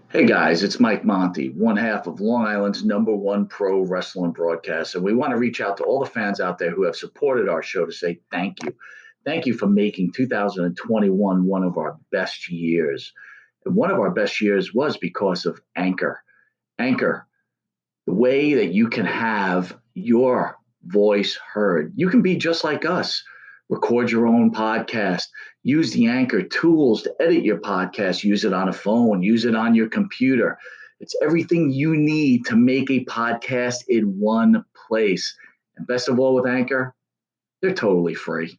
Hey guys, it's Mike Monty, one half of Long Island's #1 pro wrestling broadcast. And we want to reach out to all the fans out there who have supported our show to say thank you. Thank you for making 2021 one of our best years. And one of our best years was because of Anchor. Anchor, the way that you can have your voice heard. You can be just like us. Record your own podcast. Use the Anchor tools to edit your podcast. Use it on a phone. Use it on your computer. It's everything you need to make a podcast in one place. And best of all with Anchor, they're totally free.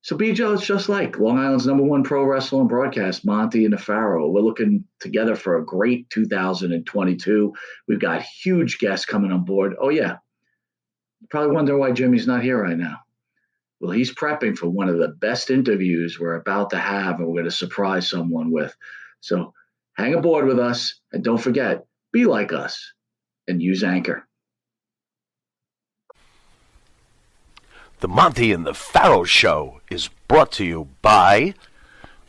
So be just like Long Island's #1 pro wrestling broadcast, Monte and the Pharaoh. We're looking together for a great 2022. We've got huge guests coming on board. Oh, yeah. You're probably wondering why Jimmy's not here right now. Well, he's prepping for one of the best interviews we're about to have, and we're going to surprise someone with. So hang aboard with us, and don't forget, be like us and use Anchor. The Monte and the Pharaoh Show is brought to you by...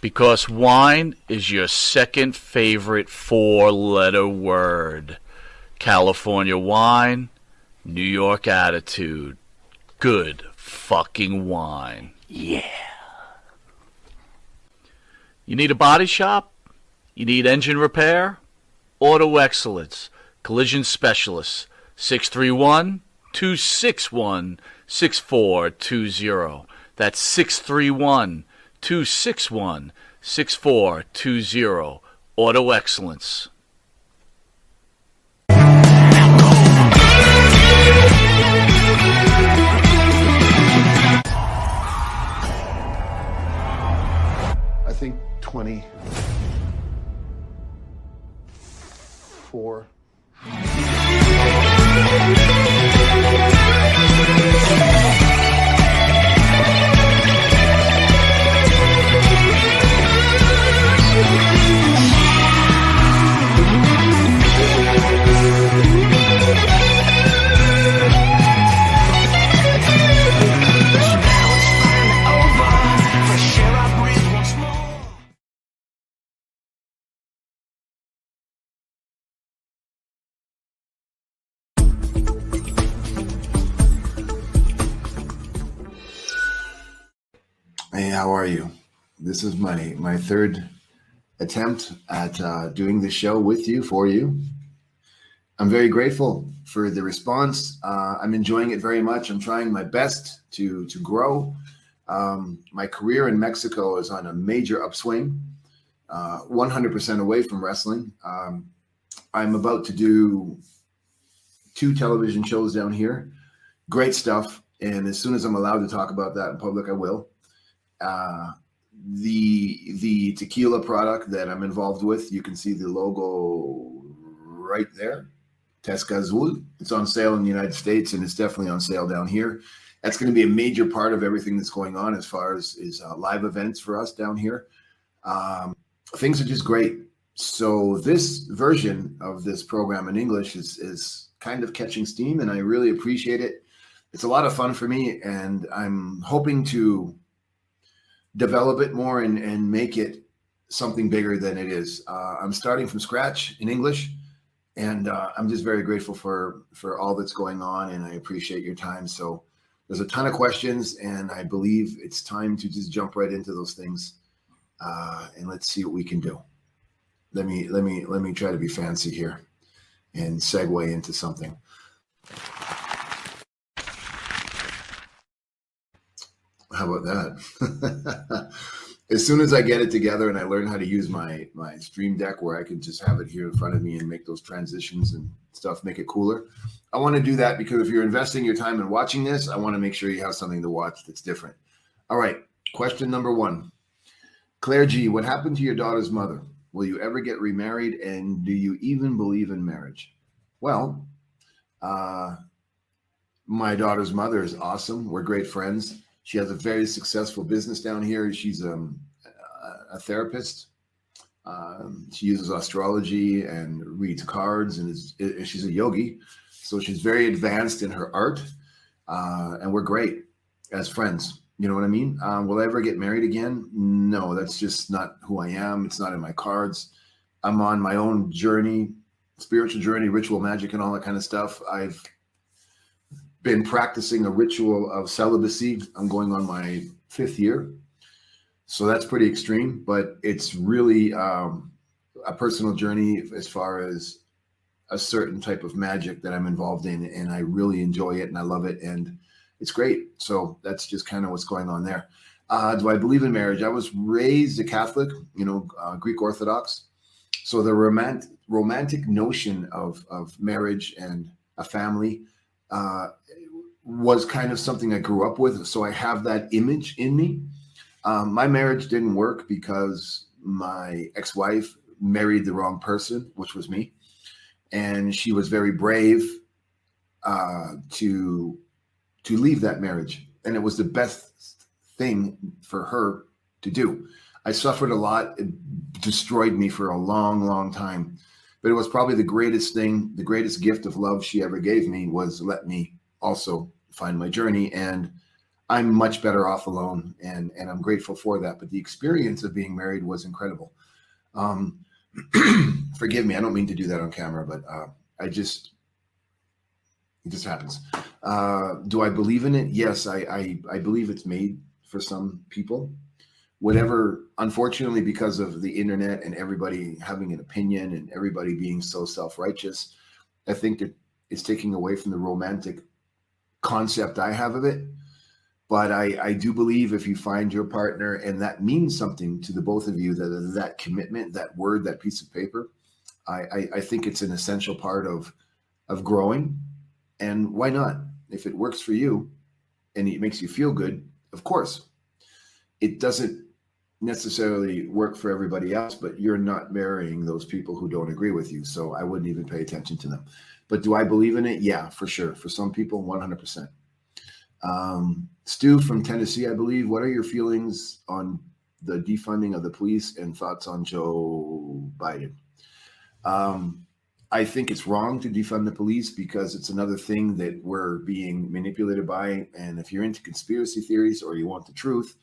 Because wine is your second favorite four-letter word. California wine, New York attitude. Good fucking wine. Yeah. You need a body shop? You need engine repair? Auto Excellence. Collision Specialists. 631-261-6420. That's 631-261-6420. Auto Excellence. I think 24. Hey, how are you? This is my third attempt at doing the show with you, for you. I'm very grateful for the response. I'm enjoying it very much. I'm trying my best to grow. My career in Mexico is on a major upswing, 100% away from wrestling. I'm about to do 2 television shows down here. Great stuff. And as soon as I'm allowed to talk about that in public, I will. The tequila product that I'm involved with, you can see the logo right there, Tezcazul. It's on sale in the United States, and it's definitely on sale down here. That's going to be a major part of everything that's going on as far as live events for us down here. Things are just great. So this version of this program in English is kind of catching steam, and I really appreciate it. It's a lot of fun for me, and I'm hoping to develop it more and make it something bigger than it is. I'm starting from scratch in English, and I'm just very grateful for all that's going on, and I appreciate your time. So there's a ton of questions, and I believe it's time to just jump right into those things, and let's see what we can do. Let me try to be fancy here and segue into something. How about that? As soon as I get it together and I learn how to use my Stream Deck, where I can just have it here in front of me and make those transitions and stuff, make it cooler. I want to do that because if you're investing your time in watching this, I want to make sure you have something to watch that's different. All right. Question number 1. Claire G., what happened to your daughter's mother? Will you ever get remarried? And do you even believe in marriage? Well, my daughter's mother is awesome. We're great friends. She has a very successful business down here. She's a therapist. She uses astrology and reads cards, and she's a yogi. So she's very advanced in her art, and we're great as friends. You know what I mean? Will I ever get married again? No, that's just not who I am. It's not in my cards. I'm on my own journey, spiritual journey, ritual magic and all that kind of stuff. I've been practicing a ritual of celibacy. I'm going on my 5th year. So that's pretty extreme, but it's really a personal journey as far as a certain type of magic that I'm involved in, and I really enjoy it and I love it, and it's great. So that's just kind of what's going on there. Do I believe in marriage? I was raised a Catholic, Greek Orthodox. So the romantic notion of marriage and a family was kind of something I grew up with. So I have that image in me. My marriage didn't work because my ex-wife married the wrong person, which was me. And she was very brave to leave that marriage. And it was the best thing for her to do. I suffered a lot. It destroyed me for a long, long time. But it was probably the greatest thing, the greatest gift of love she ever gave me was let me also find my journey. And I'm much better off alone. And I'm grateful for that. But the experience of being married was incredible. Forgive me, I don't mean to do that on camera, but it just happens. Do I believe in it? Yes, I believe it's made for some people. Whatever, unfortunately, because of the internet and everybody having an opinion and everybody being so self-righteous, I think that it's taking away from the romantic concept I have of it. But I do believe if you find your partner and that means something to the both of you, that commitment, that word, that piece of paper, I think it's an essential part of growing. And why not? If it works for you and it makes you feel good, of course. It doesn't necessarily work for everybody else, but you're not marrying those people who don't agree with you. So I wouldn't even pay attention to them. But do I believe in it? Yeah, for sure. For some people, 100%. Stu from Tennessee, I believe. What are your feelings on the defunding of the police and thoughts on Joe Biden? I think it's wrong to defund the police because it's another thing that we're being manipulated by. And if you're into conspiracy theories or you want the truth,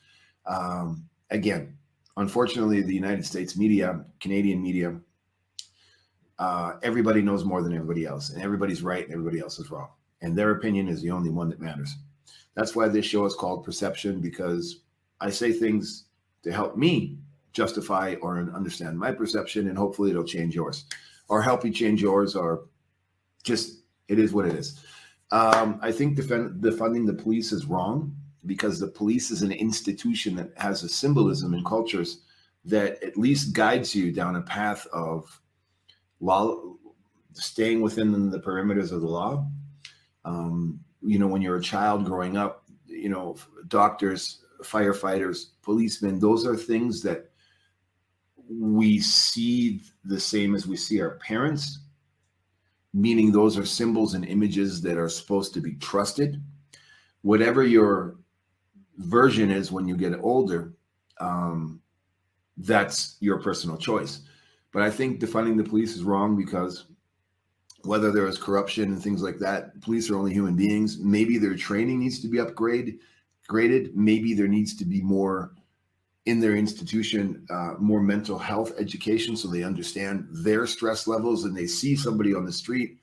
again, unfortunately, the United States media, Canadian media, everybody knows more than everybody else, and everybody's right and everybody else is wrong. And their opinion is the only one that matters. That's why this show is called Perception, because I say things to help me justify or understand my perception, and hopefully it'll change yours or help you change yours, or just, it is what it is. I think defunding the police is wrong because the police is an institution that has a symbolism in cultures that at least guides you down a path of law, staying within the perimeters of the law. When you're a child growing up, doctors, firefighters, policemen, those are things that we see the same as we see our parents, meaning those are symbols and images that are supposed to be trusted. Whatever your version is when you get older, that's your personal choice. But I think defunding the police is wrong because whether there is corruption and things like that, police are only human beings. Maybe their training needs to be graded. Maybe there needs to be more in their institution, more mental health education so they understand their stress levels and they see somebody on the street,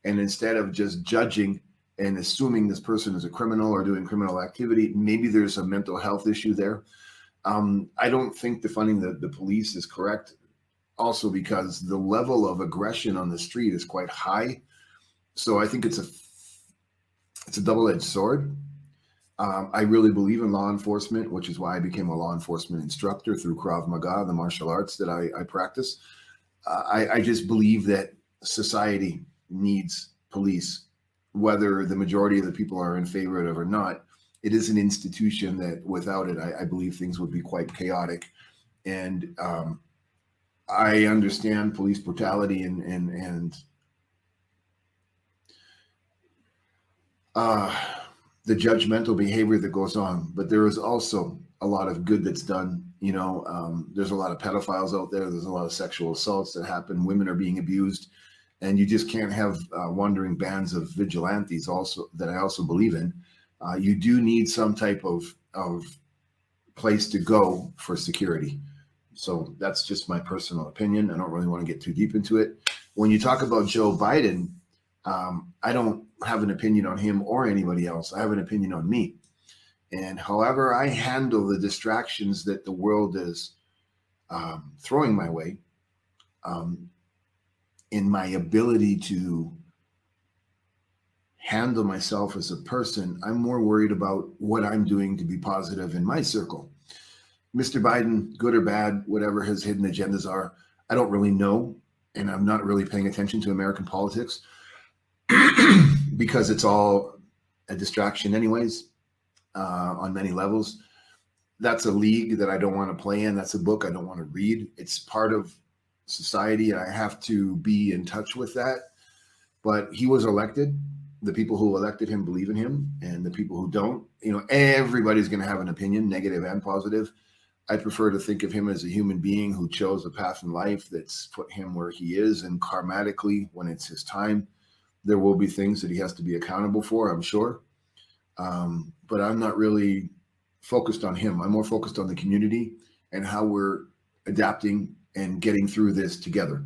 and instead of just judging and assuming this person is a criminal or doing criminal activity, maybe there's a mental health issue there. I don't think defunding the police is correct. Also because the level of aggression on the street is quite high. So I think it's a double-edged sword. I really believe in law enforcement, which is why I became a law enforcement instructor through Krav Maga, the martial arts that I practice. I just believe that society needs police, whether the majority of the people are in favor of it or not. It is an institution that without it, I believe things would be quite chaotic. And I understand police brutality and the judgmental behavior that goes on, but there is also a lot of good that's done. There's a lot of pedophiles out there. There's a lot of sexual assaults that happen. Women are being abused, and you just can't have wandering bands of vigilantes. Also, that I also believe in. You do need some type of place to go for security. So that's just my personal opinion. I don't really want to get too deep into it. When you talk about Joe Biden, I don't have an opinion on him or anybody else. I have an opinion on me. And however I handle the distractions that the world is throwing my way, in my ability to handle myself as a person, I'm more worried about what I'm doing to be positive in my circle. Mr. Biden, good or bad, whatever his hidden agendas are, I don't really know. And I'm not really paying attention to American politics because it's all a distraction anyways, on many levels. That's a league that I don't want to play in. That's a book I don't want to read. It's part of society, and I have to be in touch with that. But he was elected. The people who elected him believe in him, and the people who don't, everybody's going to have an opinion, negative and positive. I prefer to think of him as a human being who chose a path in life that's put him where he is, and karmatically, when it's his time, there will be things that he has to be accountable for, I'm sure. But I'm not really focused on him. I'm more focused on the community and how we're adapting and getting through this together.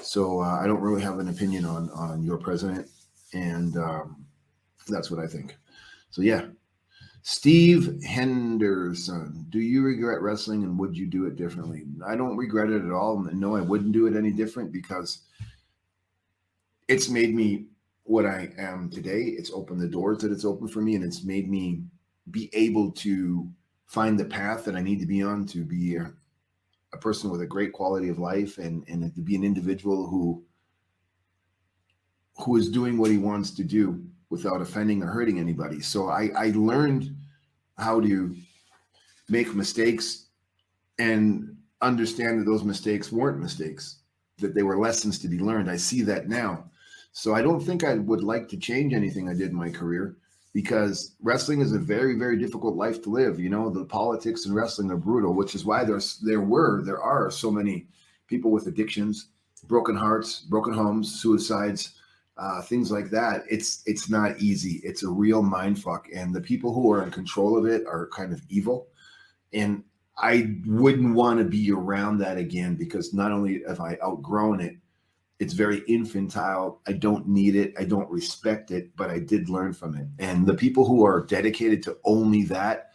So I don't really have an opinion on your president, and that's what I think. So yeah. Steve Henderson, do you regret wrestling, and would you do it differently? I don't regret it at all. And no, I wouldn't do it any different because it's made me what I am today. It's opened the doors that it's opened for me, and it's made me be able to find the path that I need to be on to be a person with a great quality of life, and to be an individual who is doing what he wants to do without offending or hurting anybody. So I learned how to make mistakes and understand that those mistakes weren't mistakes, that they were lessons to be learned. I see that now. So I don't think I would like to change anything I did in my career, because wrestling is a very, very difficult life to live. The politics in wrestling are brutal, which is why there are so many people with addictions, broken hearts, broken homes, suicides, things like that. It's not easy. It's a real mind fuck. And the people who are in control of it are kind of evil. And I wouldn't want to be around that again, because not only have I outgrown it, it's very infantile. I don't need it. I don't respect it, but I did learn from it. And the people who are dedicated to only that,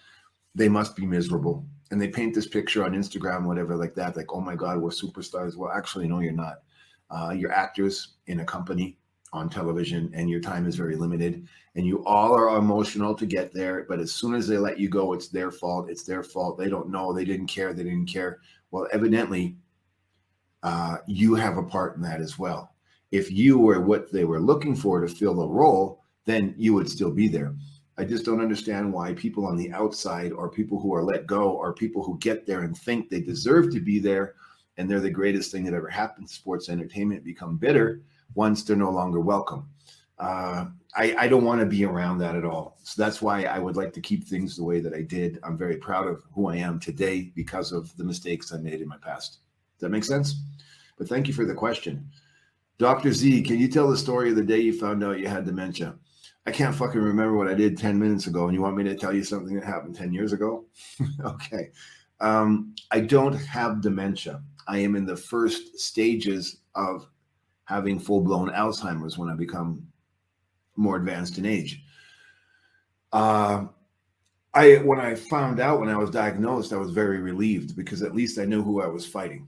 they must be miserable. And they paint this picture on Instagram, whatever, like that, like, oh my God, we're superstars. Well, actually, no, you're not. You're actors in a company on television, and your time is very limited, and you all are emotional to get there. But as soon as they let you go, it's their fault. It's their fault. They don't know. They didn't care. They didn't care. Well, evidently, you have a part in that as well. If you were what they were looking for to fill a role, then you would still be there. I just don't understand why people on the outside, or people who are let go, or people who get there and think they deserve to be there and they're the greatest thing that ever happened to sports entertainment, become bitter once they're no longer welcome. I don't want to be around that at all. So that's why I would like to keep things the way that I did. I'm very proud of who I am today because of the mistakes I made in my past. Does that make sense? But thank you for the question. Dr. Z, can you tell the story of the day you found out you had dementia? I can't fucking remember what I did 10 minutes ago, and you want me to tell you something that happened 10 years ago? Okay. I don't have dementia. I am in the first stages of having full-blown Alzheimer's when I become more advanced in age. When I found out, when I was diagnosed, I was very relieved, because at least I knew who I was fighting.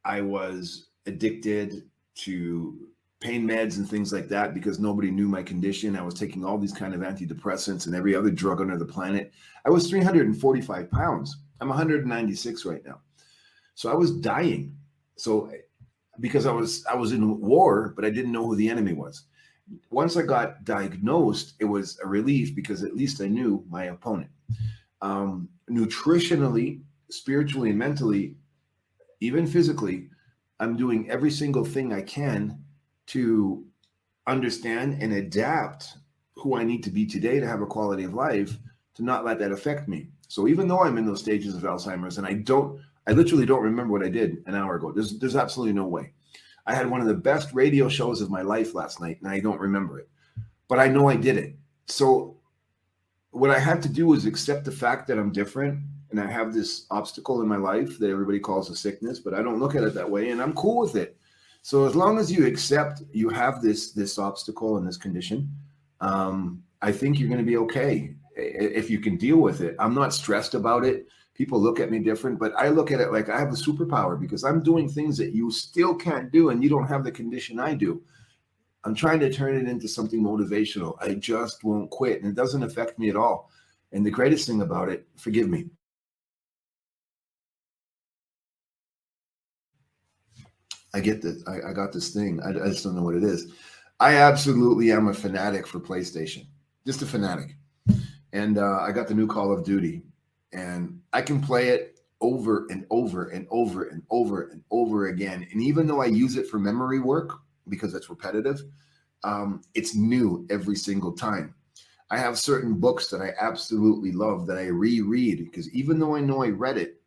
I was addicted to pain meds and things like that because nobody knew my condition. I was taking all these kind of antidepressants and every other drug under the planet. I was 345 pounds. I'm 196 right now. So I was dying. So because I was in war, but I didn't know who the enemy was. Once I got diagnosed, it was a relief because at least I knew my opponent. Nutritionally, spiritually, and mentally, even physically, I'm doing every single thing I can to understand and adapt who I need to be today to have a quality of life, to not let that affect me. So even though I'm in those stages of Alzheimer's, and I literally don't remember what I did an hour ago. There's absolutely no way. I had one of the best radio shows of my life last night, and I don't remember it, but I know I did it. So what I had to do was accept the fact that I'm different, and I have this obstacle in my life that everybody calls a sickness, but I don't look at it that way, and I'm cool with it. So as long as you accept you have this obstacle and this condition, I think you're going to be okay if you can deal with it. I'm not stressed about it. People look at me different, but I look at it like I have a superpower because I'm doing things that you still can't do, and you don't have the condition I do. I'm trying to turn it into something motivational. I just won't quit, and it doesn't affect me at all. And the greatest thing about it, forgive me, I get this. I got this thing. I just don't know what it is. I absolutely am a fanatic for PlayStation, just a fanatic. And I got the new Call of Duty, and I can play it over and over and over and over and over again. And even though I use it for memory work because it's repetitive, it's new every single time. I have certain books that I absolutely love that I reread because even though I know I read it,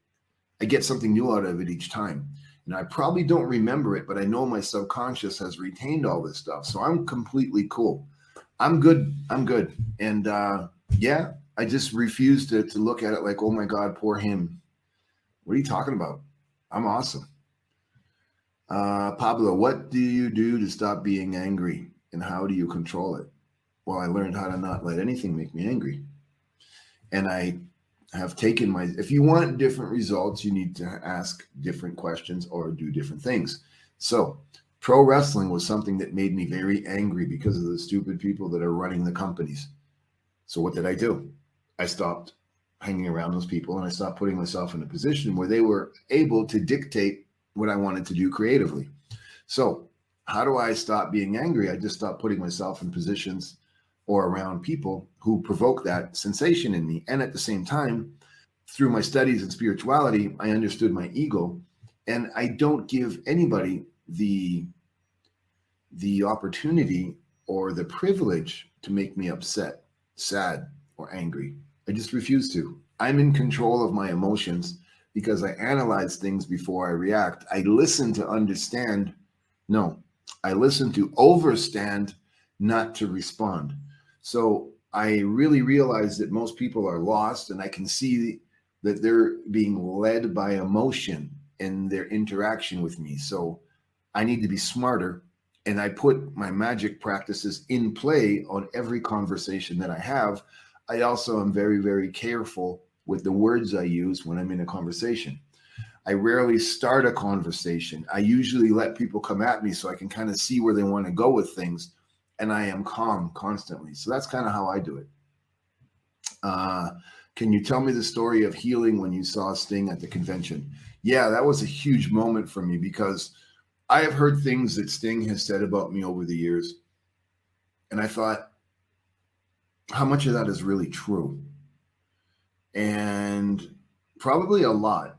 I get something new out of it each time. And I probably don't remember it, but I know my subconscious has retained all this stuff. So I'm completely cool. I'm good. I'm good. And yeah, I just refuse to look at it like, oh my God, poor him. What are you talking about? I'm awesome. Pablo, what do you do to stop being angry? And how do you control it? Well, I learned how to not let anything make me angry. And I have taken if you want different results, you need to ask different questions or do different things. So pro wrestling was something that made me very angry because of the stupid people that are running the companies. So what did I do? I stopped hanging around those people, and I stopped putting myself in a position where they were able to dictate what I wanted to do creatively. So how do I stop being angry? I just stopped putting myself in positions or around people who provoke that sensation in me. And at the same time, through my studies in spirituality, I understood my ego, and I don't give anybody the opportunity or the privilege to make me upset, sad, or angry. I just refuse to. I'm in control of my emotions because I analyze things before I react. I listen to understand. No, I listen to overstand, not to respond. So I really realize that most people are lost, and I can see that they're being led by emotion in their interaction with me. So I need to be smarter, and I put my magic practices in play on every conversation that I have. I also am very, very careful with the words I use when I'm in a conversation. I rarely start a conversation. I usually let people come at me so I can kind of see where they want to go with things. And I am calm constantly. So that's kind of how I do it. Can you tell me the story of healing when you saw Sting at the convention? Yeah, that was a huge moment for me because I have heard things that Sting has said about me over the years. And I thought, how much of that is really true? And probably a lot.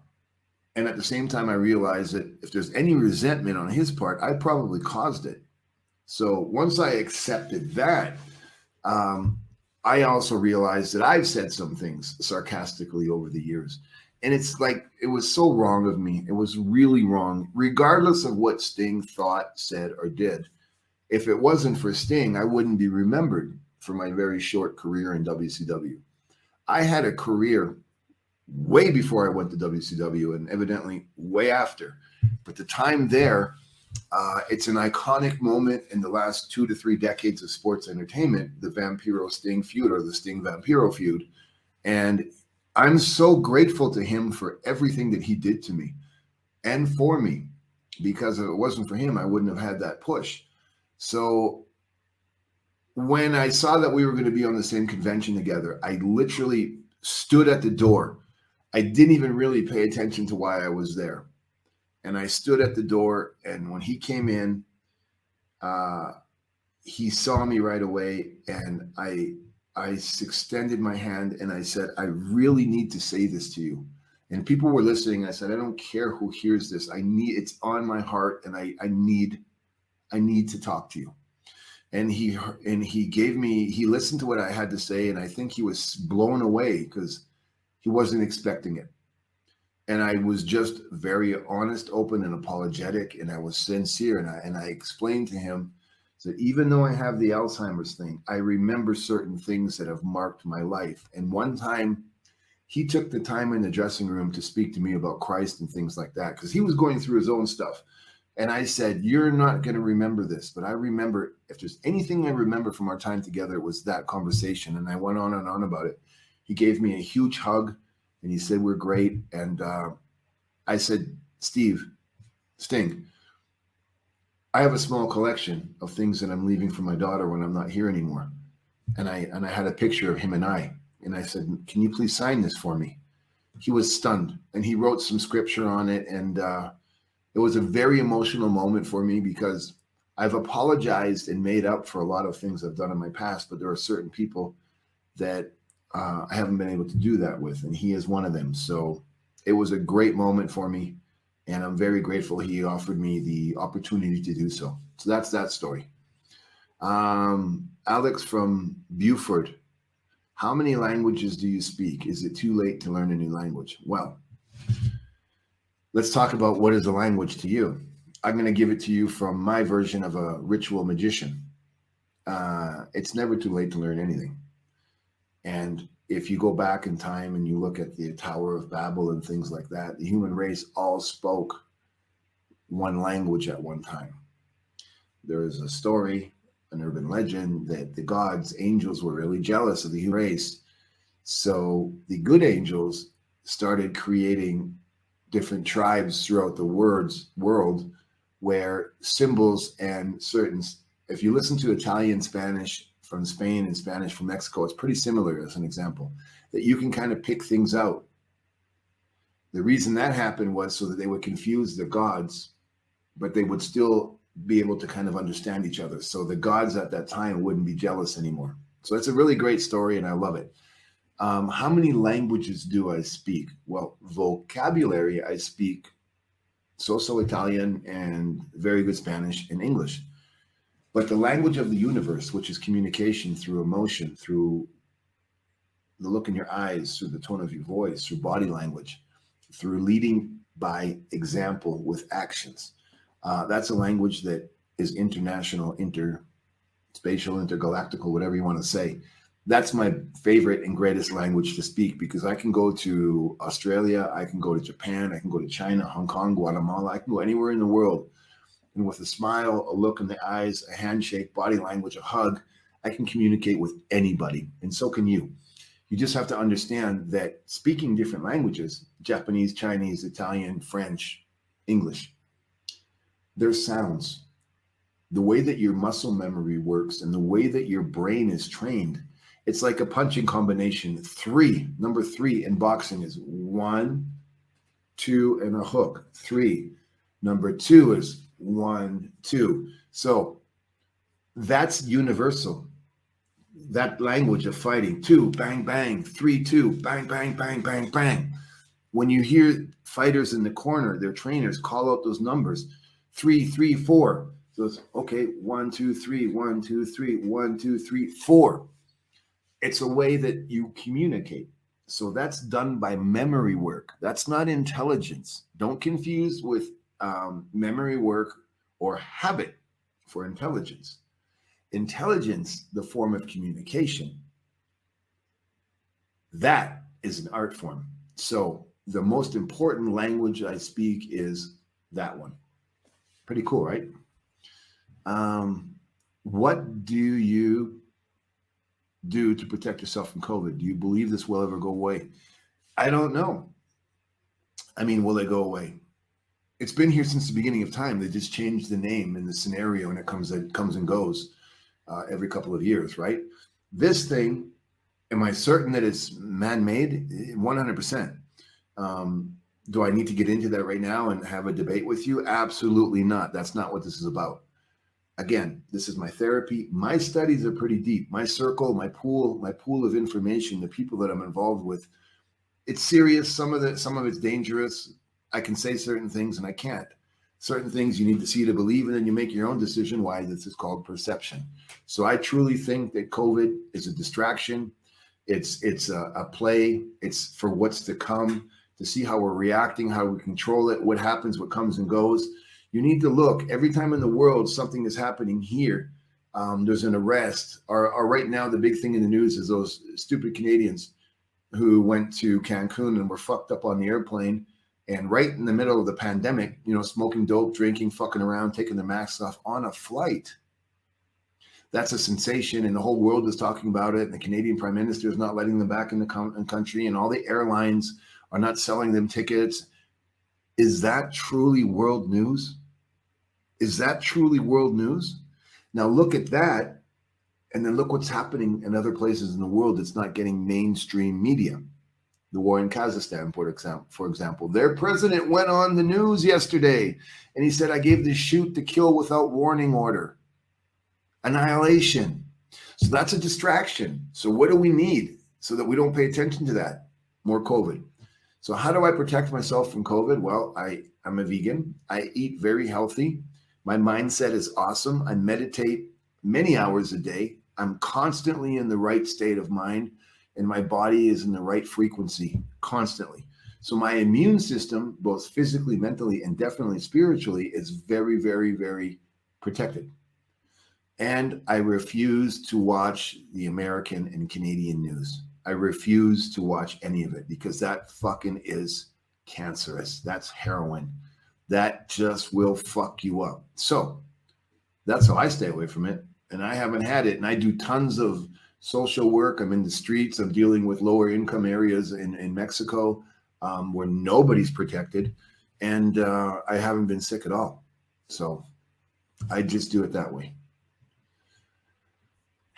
And at the same time, I realized that if there's any resentment on his part, I probably caused it. So once I accepted that, I also realized that I've said some things sarcastically over the years. And it's like, it was so wrong of me. It was really wrong, regardless of what Sting thought, said, or did. If it wasn't for Sting, I wouldn't be remembered for my very short career in WCW. I had a career way before I went to WCW and evidently way after. But the time there, it's an iconic moment in the last 2 to 3 decades of sports entertainment, the Vampiro Sting feud or the Sting Vampiro feud. And I'm so grateful to him for everything that he did to me and for me, because if it wasn't for him, I wouldn't have had that push. So when I saw that we were going to be on the same convention together, I literally stood at the door. I didn't even really pay attention to why I was there. And I stood at the door, and when he came in, he saw me right away, and I extended my hand and I said, I really need to say this to you. And people were listening. I said, I don't care who hears this. It's on my heart, and I need to talk to you. And he listened to what I had to say, and I think he was blown away because he wasn't expecting it. And I was just very honest, open, and apologetic, and I was sincere. And I explained to him that even though I have the Alzheimer's thing, I remember certain things that have marked my life. And one time he took the time in the dressing room to speak to me about Christ and things like that, because he was going through his own stuff. And I said, you're not going to remember this, but I remember, if there's anything I remember from our time together, it was that conversation. And I went on and on about it. He gave me a huge hug and he said, we're great. And I said, Sting, I have a small collection of things that I'm leaving for my daughter when I'm not here anymore. And I had a picture of him and I said, can you please sign this for me? He was stunned and he wrote some scripture on it. And it was a very emotional moment for me, because I've apologized and made up for a lot of things I've done in my past, but there are certain people that I haven't been able to do that with, and he is one of them. So it was a great moment for me, and I'm very grateful he offered me the opportunity to do so. So that's that story. Alex from Beaufort, how many languages do you speak? Is it too late to learn a new language? Well, let's talk about what is a language to you. I'm going to give it to you from my version of a ritual magician. It's never too late to learn anything. And if you go back in time and you look at the Tower of Babel and things like that, the human race all spoke one language at one time. There is a story, an urban legend, that the gods, angels, were really jealous of the human race. So the good angels started creating different tribes throughout the world where symbols and certain, if you listen to Italian, Spanish from Spain and Spanish from Mexico, it's pretty similar as an example, that you can kind of pick things out. The reason that happened was so that they would confuse the gods, but they would still be able to kind of understand each other. So the gods at that time wouldn't be jealous anymore. So it's a really great story and I love it. How many languages do I speak? Well, vocabulary, I speak so-so Italian and very good Spanish and English. But the language of the universe, which is communication through emotion, through the look in your eyes, through the tone of your voice, through body language, through leading by example with actions. That's a language that is international, interspatial, intergalactical, whatever you want to say. That's my favorite and greatest language to speak, because I can go to Australia, I can go to Japan, I can go to China, Hong Kong, Guatemala, I can go anywhere in the world. And with a smile, a look in the eyes, a handshake, body language, a hug, I can communicate with anybody. And so can you. You just have to understand that speaking different languages, Japanese, Chinese, Italian, French, English, there's sounds. The way that your muscle memory works and the way that your brain is trained, it's like a punching combination. Number three in boxing is 1, 2, and a hook. 3. Number 2 is 1, 2. So that's universal. That language of fighting. 2, bang, bang. 3, 2, bang, bang, bang, bang, bang. When you hear fighters in the corner, their trainers call out those numbers. 3, 3, 4. So it's okay. 1, 2, 3, 1, 2, 3, 1, 2, 3, 4. It's a way that you communicate. So that's done by memory work. That's not intelligence. Don't confuse with memory work or habit for intelligence. Intelligence, the form of communication, that is an art form. So the most important language I speak is that one. Pretty cool, right? What do you do to protect yourself from COVID? Do you believe this will ever go away? I don't know. I mean, will it go away? It's been here since the beginning of time. They just changed the name and the scenario, and it comes and goes every couple of years, right? This thing, am I certain that it's man-made? 100%. Do I need to get into that right now and have a debate with you? Absolutely not. That's not what this is about. Again, this is my therapy. My studies are pretty deep. My circle, my pool of information, the people that I'm involved with, it's serious. Some of it's dangerous. I can say certain things and I can't. Certain things you need to see to believe, and then you make your own decision why this is called perception. So I truly think that COVID is a distraction. It's a play. It's for what's to come, to see how we're reacting, how we control it, what happens, what comes and goes. You need to look every time in the world something is happening here. There's an arrest, or right now the big thing in the news is those stupid Canadians who went to Cancun and were fucked up on the airplane, and right in the middle of the pandemic, smoking dope, drinking, fucking around, taking their masks off on a flight. That's a sensation, and the whole world is talking about it. And the Canadian Prime Minister is not letting them back in the country, and all the airlines are not selling them tickets. Is that truly world news? Is that truly world news? Now look at that, and then look what's happening in other places in the world that's not getting mainstream media. The war in Kazakhstan, for example. Their president went on the news yesterday, and he said, I gave the shoot to kill without warning order. Annihilation. So that's a distraction. So what do we need so that we don't pay attention to that? More COVID. So how do I protect myself from COVID? Well, I'm a vegan. I eat very healthy. My mindset is awesome. I meditate many hours a day. I'm constantly in the right state of mind, and my body is in the right frequency constantly. So my immune system, both physically, mentally, and definitely spiritually, is very, very, very protected. And I refuse to watch the American and Canadian news. I refuse to watch any of it because that fucking is cancerous. That's heroin. That just will fuck you up. So that's how I stay away from it. And I haven't had it. And I do tons of social work. I'm in the streets. I'm dealing with lower income areas in Mexico where nobody's protected. And I haven't been sick at all. So I just do it that way.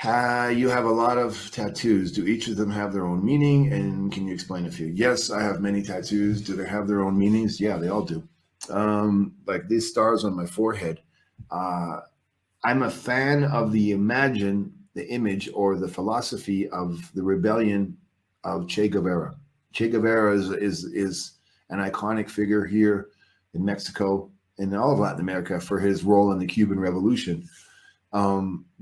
You have a lot of tattoos. Do each of them have their own meaning? And can you explain a few? Yes, I have many tattoos. Do they have their own meanings? Yeah, they all do. Like these stars on my forehead. I'm a fan of the image or the philosophy of the rebellion of Che Guevara. Che Guevara is an iconic figure here in Mexico and all of Latin America for his role in the Cuban Revolution.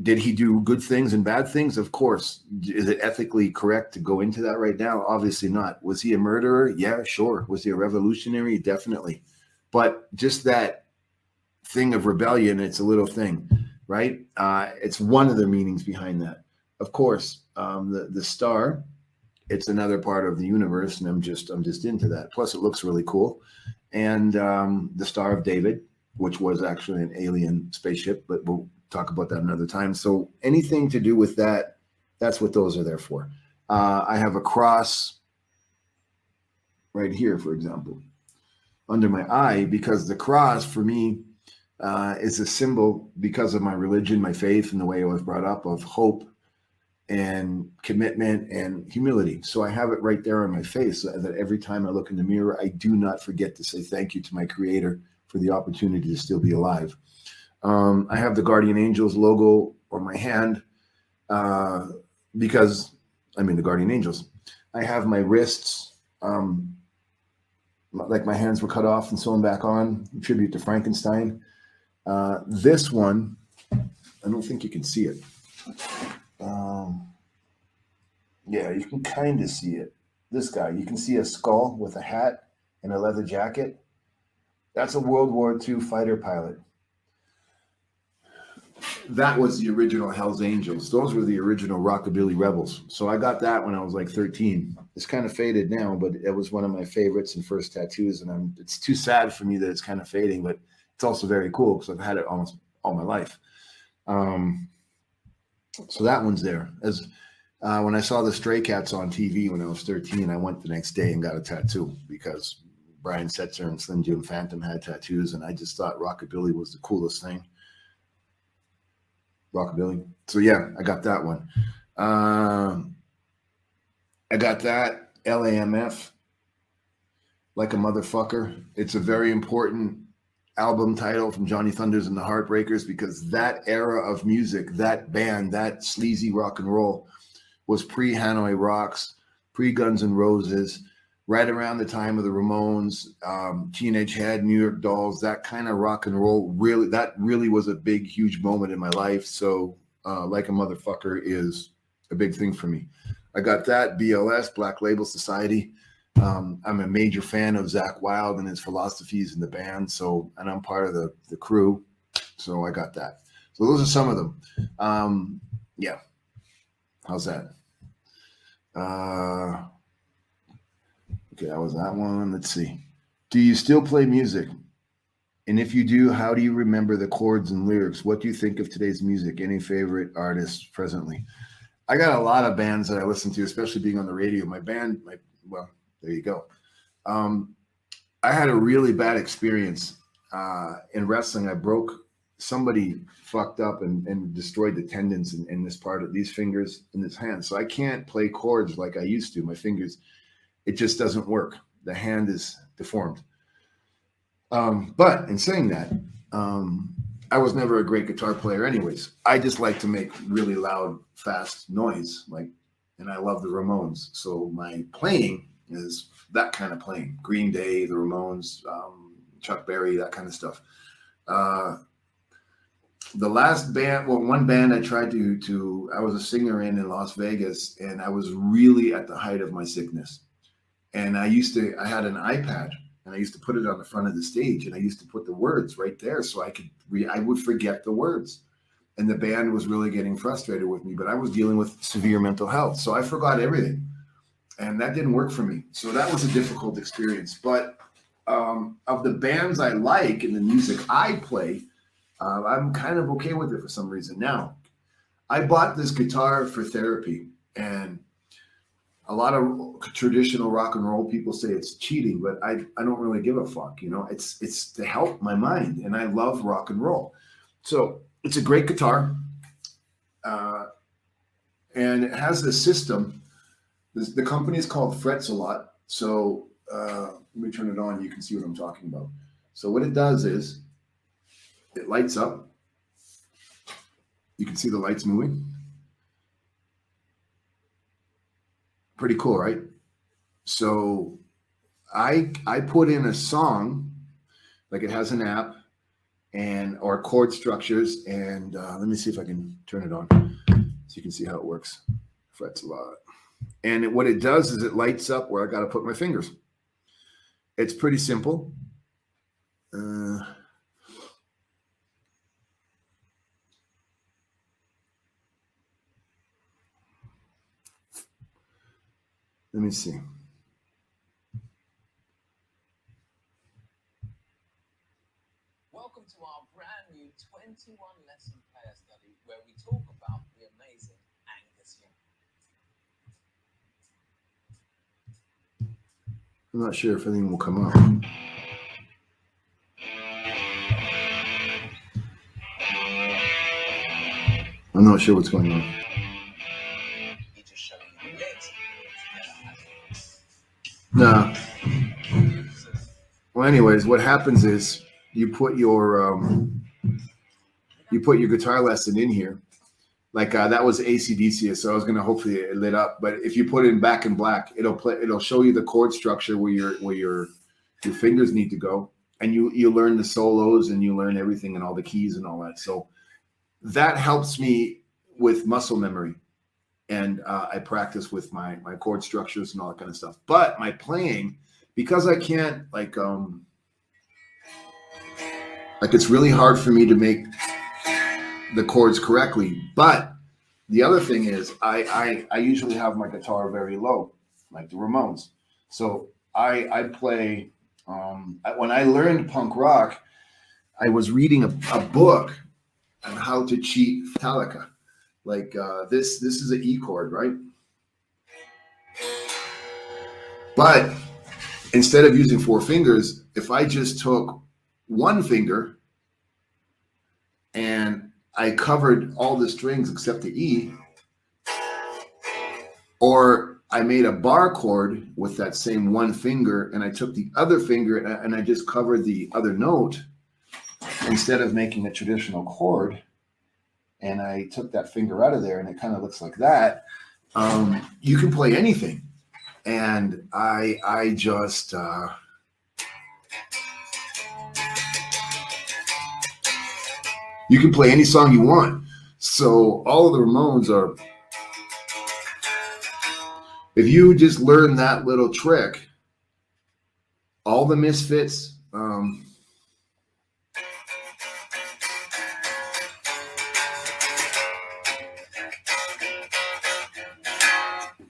Did he do good things and bad things? Of course. Is it ethically correct to go into that right now? Obviously not. Was he a murderer? Yeah, sure. Was he a revolutionary? Definitely. But just that thing of rebellion, it's a little thing, right? It's one of the meanings behind that. Of course, the star, it's another part of the universe, and I'm just into that. Plus, it looks really cool. And the Star of David, which was actually an alien spaceship, but we'll talk about that another time. So anything to do with that, that's what those are there for. I have a cross right here, for example, under my eye, because the cross for me is a symbol because of my religion, my faith, and the way I was brought up of hope and commitment and humility. So I have it right there on my face so that every time I look in the mirror, I do not forget to say thank you to my creator for the opportunity to still be alive. I have the Guardian Angels logo on my hand because, the Guardian Angels. I have my wrists, like my hands were cut off and sewn back on, in tribute to Frankenstein. This one, I don't think you can see it. Yeah, you can kind of see it. This guy, you can see a skull with a hat and a leather jacket. That's a World War II fighter pilot. That was the original Hells Angels. Those were the original Rockabilly Rebels. So I got that when I was like 13. It's kind of faded now, but it was one of my favorites and first tattoos. And it's too sad for me that it's kind of fading, but it's also very cool because I've had it almost all my life. So that one's there. When I saw the Stray Cats on TV when I was 13, I went the next day and got a tattoo because Brian Setzer and Slim Jim Phantom had tattoos, and I just thought Rockabilly was the coolest thing. Rockabilly. So yeah, I got that one. I got that LAMF, Like a Motherfucker. It's a very important album title from Johnny Thunders and the Heartbreakers because that era of music, that band, that sleazy rock and roll was pre-Hanoi Rocks, pre-Guns N' Roses, right around the time of the Ramones, Teenage Head, New York Dolls, that kind of rock and roll. That really was a big, huge moment in my life. So Like a Motherfucker is a big thing for me. I got that, BLS, Black Label Society. I'm a major fan of Zakk Wylde and his philosophies in the band. So, and I'm part of the crew. So I got that. So those are some of them. Yeah. How's that? Okay, that was that one. Let's see. Do you still play music? And if you do, how do you remember the chords and lyrics? What do you think of today's music? Any favorite artists presently? I got a lot of bands that I listen to, especially being on the radio. Well, there you go. I had a really bad experience in wrestling. Somebody fucked up and destroyed the tendons in this part of these fingers in this hand. So I can't play chords like I used to. My fingers, it just doesn't work. The hand is deformed. But in saying that, I was never a great guitar player anyways. I just like to make really loud, fast noise, and I love the Ramones. So my playing is that kind of playing. Green Day, the Ramones, Chuck Berry, that kind of stuff. The last band, one band I tried I was a singer in Las Vegas, and I was really at the height of my sickness. And I had an iPad, and I used to put it on the front of the stage, and I used to put the words right there so I would forget the words. And the band was really getting frustrated with me, but I was dealing with severe mental health. So I forgot everything, and that didn't work for me. So that was a difficult experience. But of the bands I like and the music I play, I'm kind of okay with it for some reason. Now, I bought this guitar for therapy, and a lot of traditional rock and roll people say it's cheating, but I don't really give a fuck. It's to help my mind, and I love rock and roll. So it's a great guitar, and it has this system. The company is called Frets a Lot. So let me turn it on. You can see what I'm talking about. So what it does is it lights up. You can see the lights moving. Pretty cool, right? So I put in a song, like it has an app or chord structures, and let me see if I can turn it on so you can see how it works. Frets a Lot. And what it does is it lights up where I got to put my fingers. It's pretty simple. Let me see. Welcome to our brand new 21 lesson player study where we talk about the amazing Angus Young. I'm not sure if anything will come up. I'm not sure what's going on. He just showed you the bits. No. Well, anyways, what happens is you put your guitar lesson in here. Like that was AC/DC, so I was gonna hopefully it lit up. But if you put it in back and black, it'll show you the chord structure where your fingers need to go, and you learn the solos and you learn everything and all the keys and all that. So that helps me with muscle memory, and I practice with my chord structures and all that kind of stuff. But my playing, because I can't like it's really hard for me to make the chords correctly. But the other thing is I usually have my guitar very low, like the Ramones. So I play when I learned punk rock, I was reading a book on how to cheat Metallica. Like this is an E chord, right? But instead of using 4 fingers, if I just took 1 finger and I covered all the strings except the E, or I made a bar chord with that same 1 finger and I took the other finger and I just covered the other note instead of making a traditional chord, and I took that finger out of there and it kind of looks like that, you can play anything. And I just you can play any song you want. So all of the Ramones are, if you just learn that little trick, all the Misfits,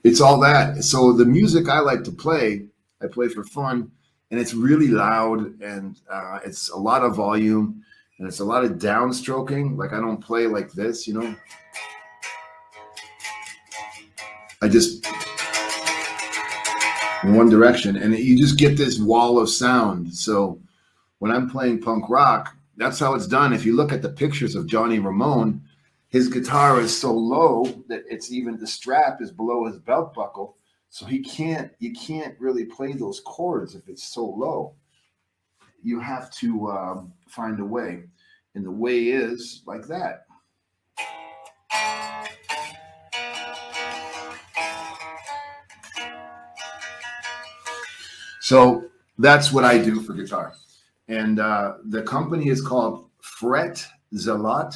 it's all that. So the music I like to play I play for fun, and it's really loud, and it's a lot of volume, and it's a lot of downstroking. Like, I don't play like this, you know. I just in one direction, and you just get this wall of sound. So when I'm playing punk rock, that's how it's done. If you look at the pictures of Johnny Ramone, his guitar is so low that it's even the strap is below his belt buckle. So you can't really play those chords if it's so low. You have to find a way. And the way is like that. So that's what I do for guitar. And the company is called Fret Zelot,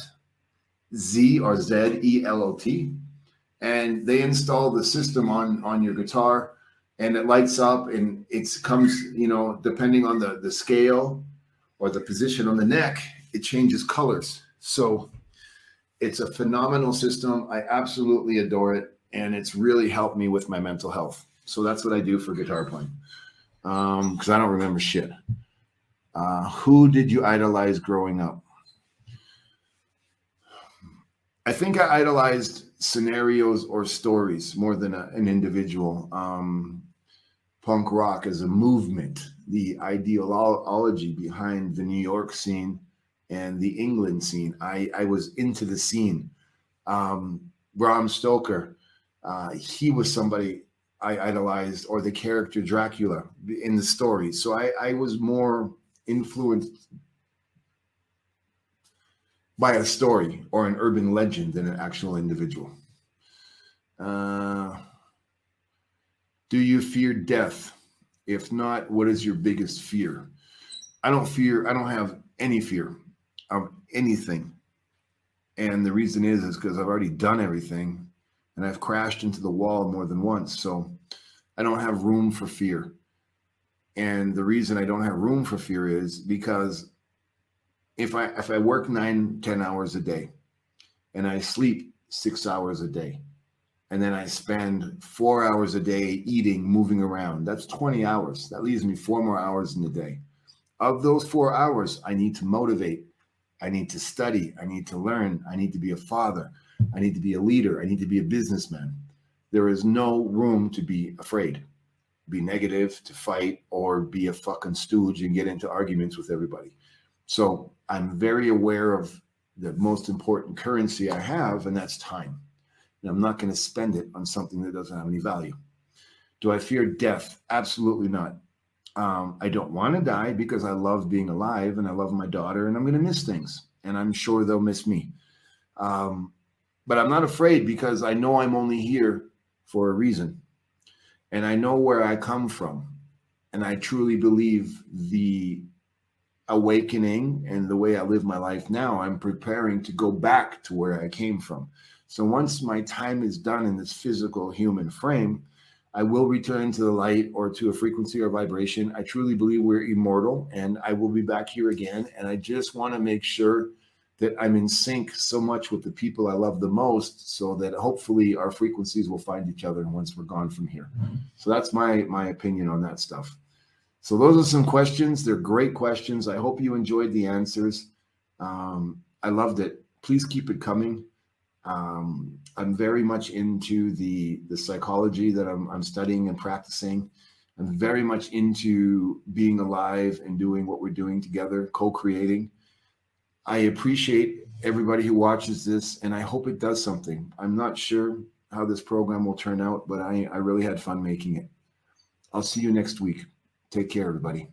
Z or Z-E-L-O-T. And they install the system on your guitar, and it lights up, and it comes, you know, depending on the scale or the position on the neck, it changes colors. So it's a phenomenal system. I absolutely adore it, and it's really helped me with my mental health. So that's what I do for guitar playing, because I don't remember shit. Who did you idolize growing up? I think I idolized scenarios or stories more than an individual. Punk rock as a movement, the ideology behind the New York scene and the England scene. I was into the scene. Bram Stoker, he was somebody I idolized, or the character Dracula in the story. So I was more influenced by a story or an urban legend than an actual individual. Do you fear death? If not, what is your biggest fear? I don't have any fear of anything. And the reason is because I've already done everything, and I've crashed into the wall more than once. So I don't have room for fear. And the reason I don't have room for fear is because if I work 9-10 hours a day, and I sleep 6 hours a day, and then I spend 4 hours a day eating, moving around, that's 20 hours. That leaves me 4 more hours in the day. Of those 4 hours, I need to motivate. I need to study. I need to learn. I need to be a father. I need to be a leader. I need to be a businessman. There is no room to be afraid, be negative, to fight, or be a fucking stooge and get into arguments with everybody. So I'm very aware of the most important currency I have, and that's time. And I'm not going to spend it on something that doesn't have any value. Do I fear death? Absolutely not. I don't want to die because I love being alive, and I love my daughter, and I'm going to miss things, and I'm sure they'll miss me. But I'm not afraid because I know I'm only here for a reason, and I know where I come from, and I truly believe the awakening and the way I live my life now, I'm preparing to go back to where I came from. So once my time is done in this physical human frame, I will return to the light or to a frequency or vibration. I truly believe we're immortal, and I will be back here again. And I just want to make sure that I'm in sync so much with the people I love the most, so that hopefully our frequencies will find each other once we're gone from here. So that's my opinion on that stuff. So those are some questions. They're great questions. I hope you enjoyed the answers. I loved it. Please keep it coming. I'm very much into the psychology that I'm studying and practicing. I'm very much into being alive and doing what we're doing together, co-creating. I appreciate everybody who watches this, and I hope it does something. I'm not sure how this program will turn out, but I really had fun making it. I'll see you next week. Take care, everybody.